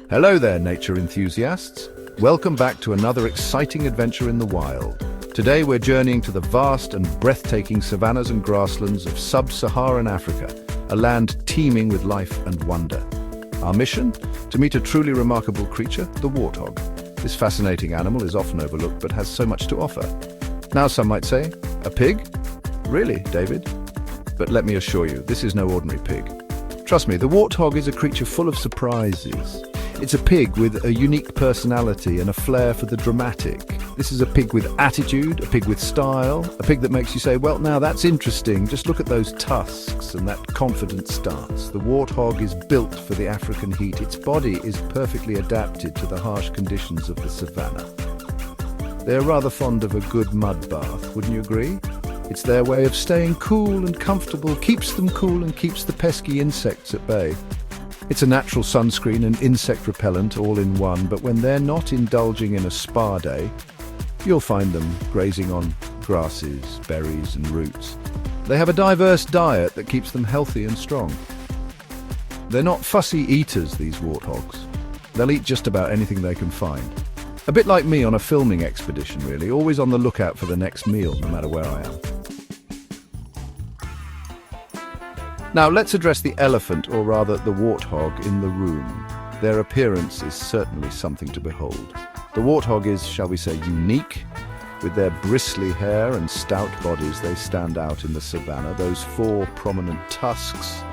Hello there, nature enthusiasts. Welcome back to another exciting adventure in the wild. Today we're journeying to the vast and breathtaking savannas and grasslands of sub-Saharan Africa, a land teeming with life and wonder. Our mission? To meet a truly remarkable creature, the warthog. This fascinating animal is often overlooked but has so much to offer. Now some might say, a pig? Really, David? But let me assure you, this is no ordinary pig. Trust me, the warthog is a creature full of surprises. It's a pig with a unique personality and a flair for the dramatic. This is a pig with attitude, a pig with style, a pig that makes you say, well, now that's interesting. Just look at those tusks and that confident stance. The warthog is built for the African heat. Its body is perfectly adapted to the harsh conditions of the savannah. They're rather fond of a good mud bath, wouldn't you agree? It's their way of staying cool and comfortable, keeps them cool and keeps the pesky insects at bay. It's a natural sunscreen and insect repellent all in one, but when they're not indulging in a spa day, you'll find them grazing on grasses, berries and roots. They have a diverse diet that keeps them healthy and strong. They're not fussy eaters, these warthogs. They'll eat just about anything they can find. A bit like me on a filming expedition, really, always on the lookout for the next meal, no matter where I am. Now let's address the elephant, or rather the warthog, in the room. Their appearance is certainly something to behold. The warthog is, shall we say, unique. With their bristly hair and stout bodies, they stand out in the savannah. Those four prominent tusks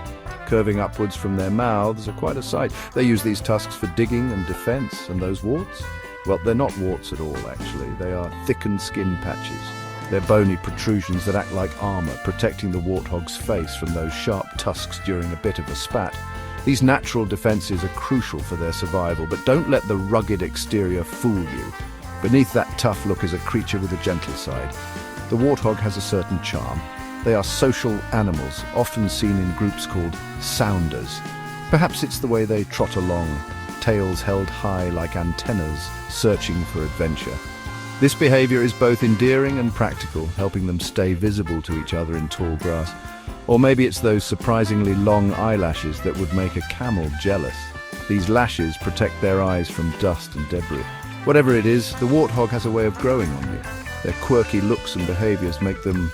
curving upwards from their mouths are quite a sight. They use these tusks for digging and defense. And those warts? Well, they're not warts at all, actually. They are thickened skin patches. They're bony protrusions that act like armor, protecting the warthog's face from those sharp tusks during a bit of a spat. These natural defenses are crucial for their survival, but don't let the rugged exterior fool you. Beneath that tough look is a creature with a gentle side. The warthog has a certain charm. They are social animals, often seen in groups called sounders. Perhaps it's the way they trot along, tails held high like antennas, searching for adventure. This behavior is both endearing and practical, helping them stay visible to each other in tall grass. Or maybe it's those surprisingly long eyelashes that would make a camel jealous. These lashes protect their eyes from dust and debris. Whatever it is, the warthog has a way of growing on you. Their quirky looks and behaviors make them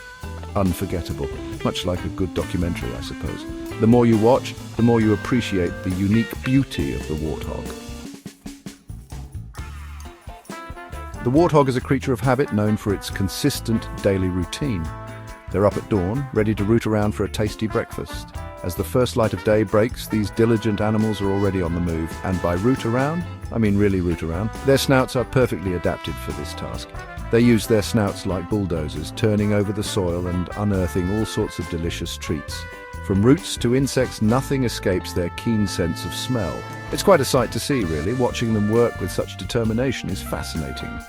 unforgettable, much like a good documentary, I suppose. The more you watch, the more you appreciate the unique beauty of the warthog. The warthog is a creature of habit known for its consistent daily routine. They're up at dawn, ready to root around for a tasty breakfast. As the first light of day breaks, these diligent animals are already on the move. And by root around, I mean really root around. Their snouts are perfectly adapted for this task. They use their snouts like bulldozers, turning over the soil and unearthing all sorts of delicious treats. From roots to insects, nothing escapes their keen sense of smell. It's quite a sight to see, really. Watching them work with such determination is fascinating.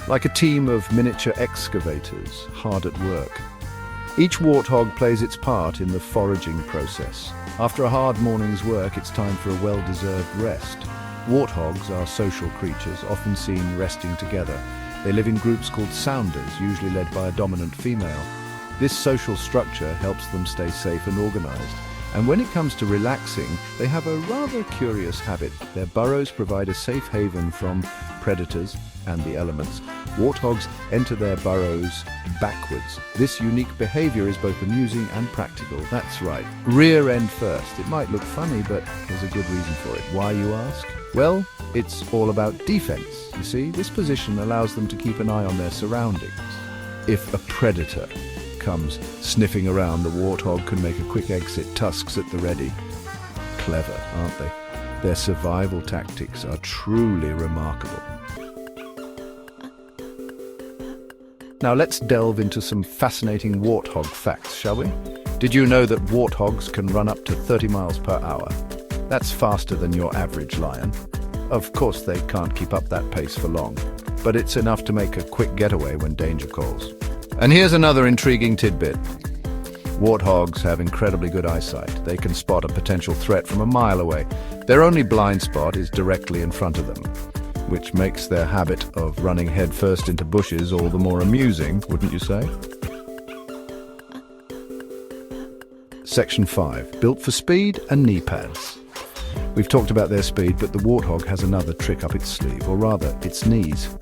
Like a team of miniature excavators, hard at work. Each warthog plays its part in the foraging process. After a hard morning's work, it's time for a well-deserved rest. Warthogs are social creatures, often seen resting together. They live in groups called sounders, usually led by a dominant female. This social structure helps them stay safe and organized. And when it comes to relaxing, they have a rather curious habit. Their burrows provide a safe haven from predators and the elements. Warthogs enter their burrows backwards. This unique behavior is both amusing and practical. That's right, rear end first. It might look funny, but there's a good reason for it. Why, you ask? Well, it's all about defense. You see, this position allows them to keep an eye on their surroundings. If a predator comes sniffing around, the warthog can make a quick exit, tusks at the ready. Clever, aren't they? Their survival tactics are truly remarkable. Now let's delve into some fascinating warthog facts, shall we? Did you know that warthogs can run up to 30 miles per hour? That's faster than your average lion. Of course, they can't keep up that pace for long, but it's enough to make a quick getaway when danger calls. And here's another intriguing tidbit. Warthogs have incredibly good eyesight. They can spot a potential threat from a mile away. Their only blind spot is directly in front of them, which makes their habit of running headfirst into bushes all the more amusing, wouldn't you say? Section 5. Built for speed and knee pads. We've talked about their speed, but the warthog has another trick up its sleeve, or rather, its knees.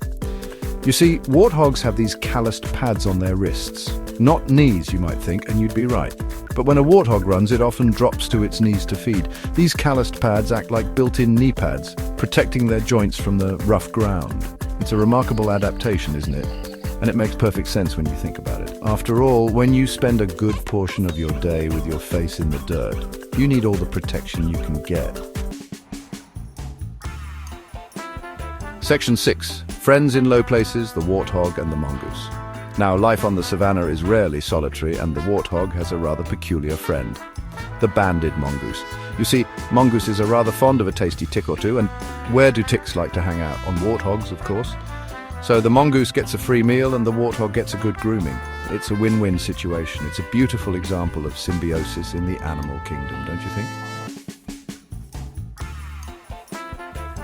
You see, warthogs have these calloused pads on their wrists. Not knees, you might think, and you'd be right. But when a warthog runs, it often drops to its knees to feed. These calloused pads act like built-in knee pads, protecting their joints from the rough ground. It's a remarkable adaptation, isn't it? And it makes perfect sense when you think about it. After all, when you spend a good portion of your day with your face in the dirt, you need all the protection you can get. Section 6. Friends in low places, the warthog and the mongoose. Now, life on the savannah is rarely solitary, and the warthog has a rather peculiar friend, the banded mongoose. You see, mongooses are rather fond of a tasty tick or two, and where do ticks like to hang out? On warthogs, of course. So the mongoose gets a free meal and the warthog gets a good grooming. It's a win-win situation. It's a beautiful example of symbiosis in the animal kingdom, don't you think?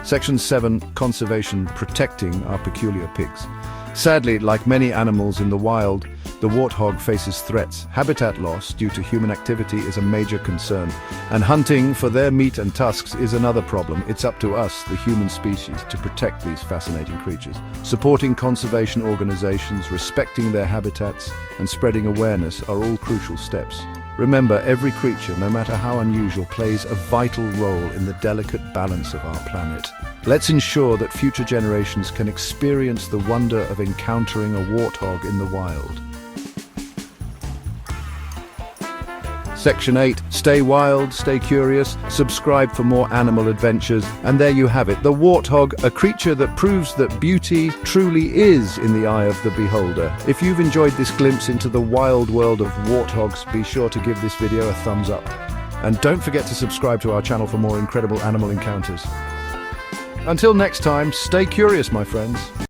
Section 7. Conservation, protecting our peculiar pigs. Sadly, like many animals in the wild, the warthog faces threats. Habitat loss due to human activity is a major concern, and hunting for their meat and tusks is another problem. It's up to us, the human species, to protect these fascinating creatures. Supporting conservation organizations, respecting their habitats, and spreading awareness are all crucial steps. Remember, every creature, no matter how unusual, plays a vital role in the delicate balance of our planet. Let's ensure that future generations can experience the wonder of encountering a warthog in the wild. Section 8. Stay wild, stay curious, subscribe for more animal adventures, and there you have it, the warthog, a creature that proves that beauty truly is in the eye of the beholder. If you've enjoyed this glimpse into the wild world of warthogs, be sure to give this video a thumbs up. And don't forget to subscribe to our channel for more incredible animal encounters. Until next time, stay curious, my friends.